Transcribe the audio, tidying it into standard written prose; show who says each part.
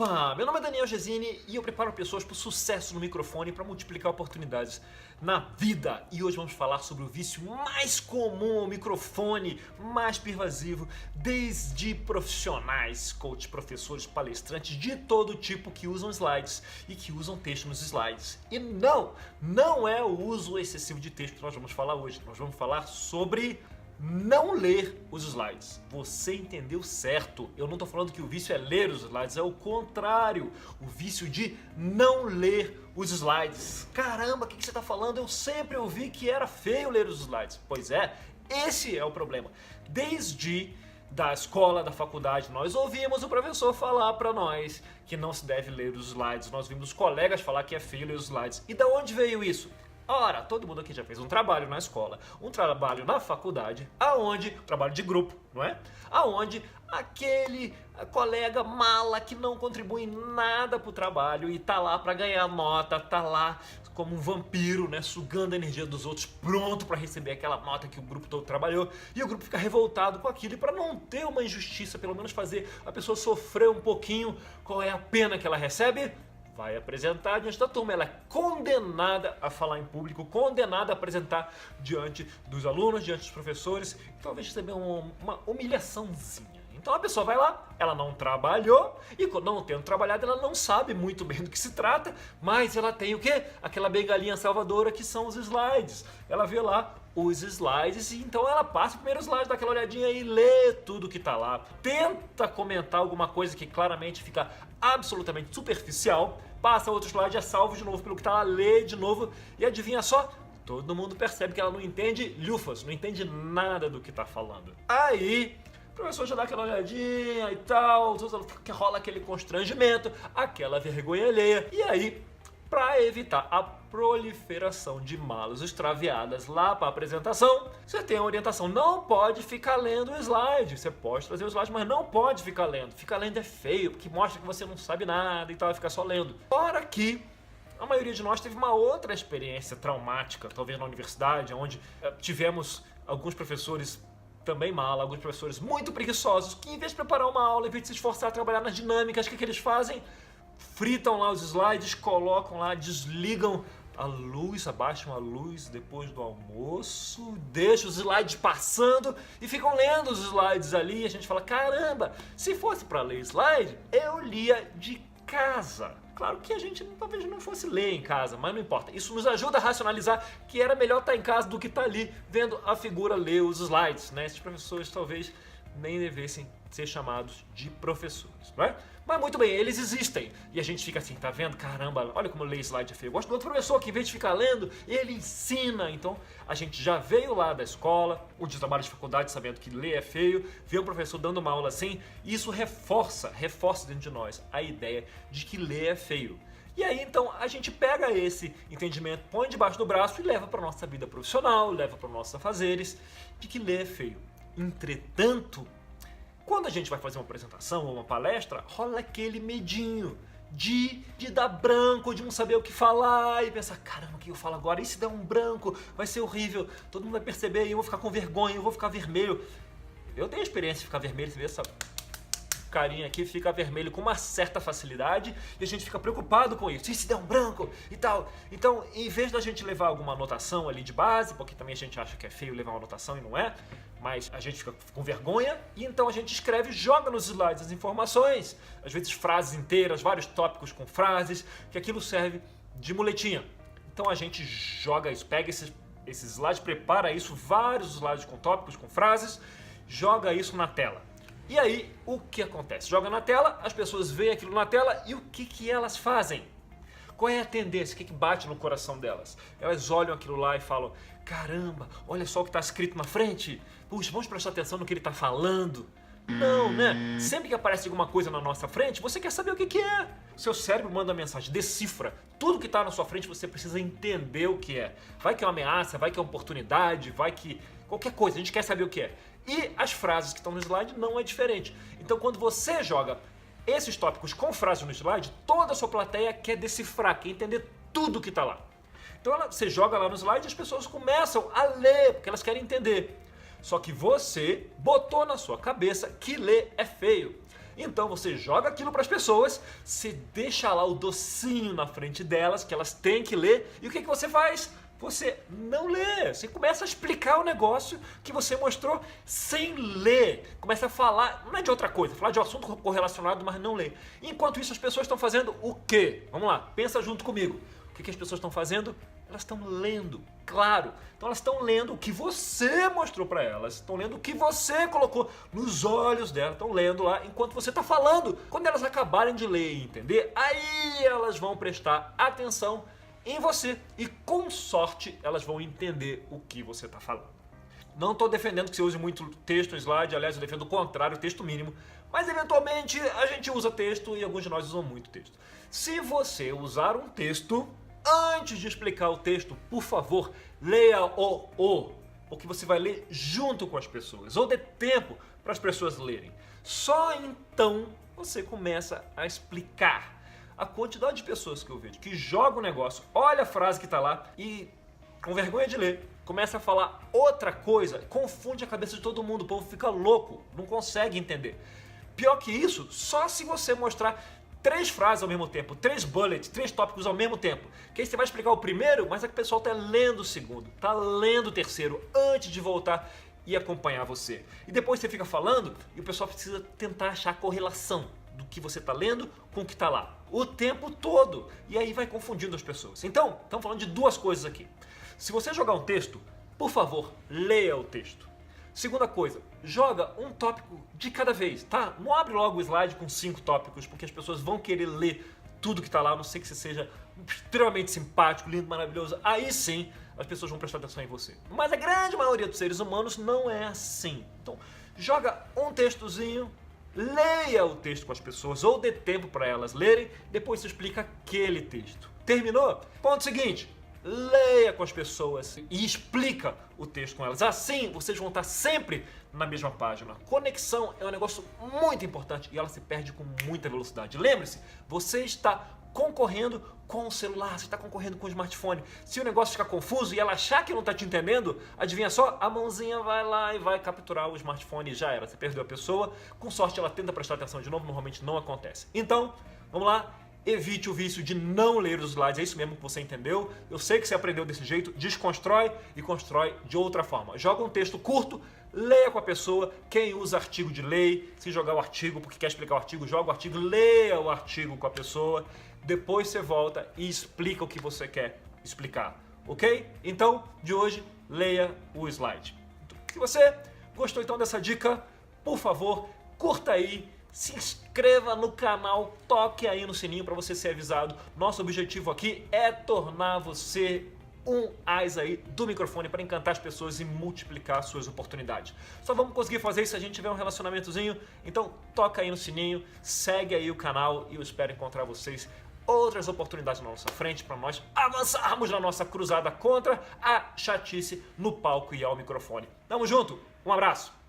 Speaker 1: Opa! Meu nome é Daniel Gesine e eu preparo pessoas para o sucesso no microfone para multiplicar oportunidades na vida. E hoje vamos falar sobre o vício mais comum ao microfone, mais pervasivo, desde profissionais, coach, professores, palestrantes de todo tipo que usam slides e que usam texto nos slides. E não é o uso excessivo de texto que nós vamos falar hoje. Nós vamos falar sobre não ler os slides. Você entendeu certo. Eu não estou falando que o vício é ler os slides, é o contrário. O vício de não ler os slides. Caramba, o que você está falando? Eu sempre ouvi que era feio ler os slides. Pois é, esse é o problema. Desde da escola, da faculdade, nós ouvimos o professor falar para nós que não se deve ler os slides. Nós vimos os colegas falar que é feio ler os slides. E da onde veio isso? Ora, todo mundo aqui já fez um trabalho na escola, um trabalho na faculdade, trabalho de grupo, não é? Aonde aquele colega mala que não contribui nada pro trabalho e tá lá para ganhar nota, tá lá como um vampiro, né, sugando a energia dos outros, pronto para receber aquela nota que o grupo todo trabalhou, e o grupo fica revoltado com aquilo, e para não ter uma injustiça, pelo menos fazer a pessoa sofrer um pouquinho, qual é a pena que ela recebe? Vai apresentar diante da turma, ela é condenada a falar em público, condenada a apresentar diante dos alunos, diante dos professores, talvez receber uma humilhaçãozinha. Então a pessoa vai lá, ela não trabalhou, e não tendo trabalhado, ela não sabe muito bem do que se trata, mas ela tem o quê? Aquela bengalinha salvadora que são os slides. Ela vê lá os slides e então ela passa o primeiro slide, dá aquela olhadinha e lê tudo que tá lá. Tenta comentar alguma coisa que claramente fica absolutamente superficial, passa outro slide, é salvo de novo pelo que tá lá, lê de novo e adivinha só? Todo mundo percebe que ela não entende lufas, não entende nada do que tá falando. Aí o professor já dá aquela olhadinha e tal, que rola aquele constrangimento, aquela vergonha alheia. E aí, para evitar a proliferação de malas extraviadas lá para a apresentação, você tem a orientação, não pode ficar lendo o slide. Você pode trazer o slide, mas não pode ficar lendo. Ficar lendo é feio, porque mostra que você não sabe nada e tal, vai ficar só lendo. Fora que a maioria de nós teve uma outra experiência traumática, talvez na universidade, onde tivemos alguns professores também mala, alguns professores muito preguiçosos, que em vez de preparar uma aula, em vez de se esforçar a trabalhar nas dinâmicas, o que eles fazem? Fritam lá os slides, colocam lá, desligam a luz, abaixam a luz depois do almoço, deixam os slides passando e ficam lendo os slides ali. E a gente fala, caramba, se fosse para ler slide, eu lia de casa. Claro que a gente talvez não fosse ler em casa, mas não importa. Isso nos ajuda a racionalizar que era melhor estar em casa do que estar ali vendo a figura ler os slides, né? Esses professores talvez nem devessem ser chamados de professores, não é? Mas muito bem, eles existem. E a gente fica assim, tá vendo? Caramba, olha como ler slide é feio. Eu gosto do outro professor que, em vez de ficar lendo, ele ensina. Então, a gente já veio lá da escola, ou de trabalho de faculdade, sabendo que ler é feio, vê um professor dando uma aula assim, e isso reforça dentro de nós a ideia de que ler é feio. E aí, então, a gente pega esse entendimento, põe debaixo do braço e leva para nossa vida profissional, leva para nossos afazeres, de que ler é feio. Entretanto, quando a gente vai fazer uma apresentação ou uma palestra, rola aquele medinho de dar branco, de não saber o que falar e pensar, caramba, o que eu falo agora? E se der um branco? Vai ser horrível, todo mundo vai perceber e eu vou ficar com vergonha, eu vou ficar vermelho. Eu tenho experiência de ficar vermelho, você vê essa carinha aqui fica vermelho com uma certa facilidade e a gente fica preocupado com isso. E se der um branco e tal? Então, em vez da gente levar alguma anotação ali de base, porque também a gente acha que é feio levar uma anotação e não é, mas a gente fica com vergonha e então a gente escreve, joga nos slides as informações, às vezes frases inteiras, vários tópicos com frases, que aquilo serve de muletinha. Então a gente joga isso, pega esses slides, prepara isso, vários slides com tópicos, com frases, joga isso na tela. E aí, o que acontece? Joga na tela, as pessoas veem aquilo na tela e o que elas fazem? Qual é a tendência? O que bate no coração delas? Elas olham aquilo lá e falam, caramba, olha só o que está escrito na frente. Puxa, vamos prestar atenção no que ele está falando. Não, né? Sempre que aparece alguma coisa na nossa frente, você quer saber o que é. O seu cérebro manda mensagem, decifra. Tudo que está na sua frente você precisa entender o que é. Vai que é uma ameaça, vai que é uma oportunidade, vai que qualquer coisa, a gente quer saber o que é. E as frases que estão no slide não é diferente. Então quando você joga esses tópicos com frases no slide, toda a sua plateia quer decifrar, quer entender tudo que está lá. Então você joga lá no slide e as pessoas começam a ler, porque elas querem entender. Só que você botou na sua cabeça que ler é feio. Então você joga aquilo para as pessoas, você deixa lá o docinho na frente delas, que elas têm que ler, e o que você faz? Você não lê, você começa a explicar o negócio que você mostrou sem ler. Começa a falar, não é de outra coisa, falar de um assunto correlacionado, mas não lê. Enquanto isso, as pessoas estão fazendo o quê? Vamos lá, pensa junto comigo. O que as pessoas estão fazendo? Elas estão lendo, claro. Então elas estão lendo o que você mostrou para elas, estão lendo o que você colocou nos olhos delas, estão lendo lá enquanto você está falando. Quando elas acabarem de ler e entender, aí elas vão prestar atenção em você e com sorte elas vão entender o que você está falando. Não estou defendendo que você use muito texto, slide, aliás eu defendo o contrário, texto mínimo, mas eventualmente a gente usa texto e alguns de nós usam muito texto. Se você usar um texto, antes de explicar o texto, por favor, leia-o, porque você vai ler junto com as pessoas, ou dê tempo para as pessoas lerem. Só então você começa a explicar. A quantidade de pessoas que eu vejo que joga o negócio, olha a frase que está lá e, com vergonha de ler, começa a falar outra coisa, confunde a cabeça de todo mundo, o povo fica louco, não consegue entender. Pior que isso, só se você mostrar 3 frases ao mesmo tempo, 3 bullets, 3 tópicos ao mesmo tempo, que aí você vai explicar o primeiro, mas é que o pessoal está lendo o segundo, está lendo o terceiro, antes de voltar e acompanhar você. E depois você fica falando e o pessoal precisa tentar achar a correlação do que você está lendo com o que está lá, o tempo todo, e aí vai confundindo as pessoas. Então, estamos falando de 2 coisas aqui. Se você jogar um texto, por favor, leia o texto. Segunda coisa, joga um tópico de cada vez, tá? Não abre logo o slide com 5 tópicos, porque as pessoas vão querer ler tudo que está lá, a não ser que você seja extremamente simpático, lindo, maravilhoso. Aí sim, as pessoas vão prestar atenção em você. Mas a grande maioria dos seres humanos não é assim. Então, joga um textozinho, leia o texto com as pessoas ou dê tempo para elas lerem, depois você explica aquele texto. Terminou? Ponto seguinte, leia com as pessoas e explica o texto com elas. Assim, vocês vão estar sempre na mesma página. Conexão é um negócio muito importante e ela se perde com muita velocidade. Lembre-se, você está concorrendo com o celular, você está concorrendo com o smartphone. Se o negócio ficar confuso e ela achar que não está te entendendo, adivinha só, a mãozinha vai lá e vai capturar o smartphone e já era, você perdeu a pessoa. Com sorte ela tenta prestar atenção de novo, normalmente não acontece. Então, vamos lá, evite o vício de não ler os slides, é isso mesmo que você entendeu. Eu sei que você aprendeu desse jeito, desconstrói e constrói de outra forma. Joga um texto curto, leia com a pessoa, quem usa artigo de lei, se jogar o artigo porque quer explicar o artigo, joga o artigo, leia o artigo com a pessoa, depois você volta e explica o que você quer explicar, ok? Então, de hoje, leia o slide. Se você gostou então dessa dica, por favor, curta aí, se inscreva no canal, toque aí no sininho para você ser avisado. Nosso objetivo aqui é tornar você um ás aí do microfone para encantar as pessoas e multiplicar suas oportunidades. Só vamos conseguir fazer isso se a gente tiver um relacionamentozinho. Então toca aí no sininho, segue aí o canal e eu espero encontrar vocês outras oportunidades na nossa frente para nós avançarmos na nossa cruzada contra a chatice no palco e ao microfone. Tamo junto, um abraço!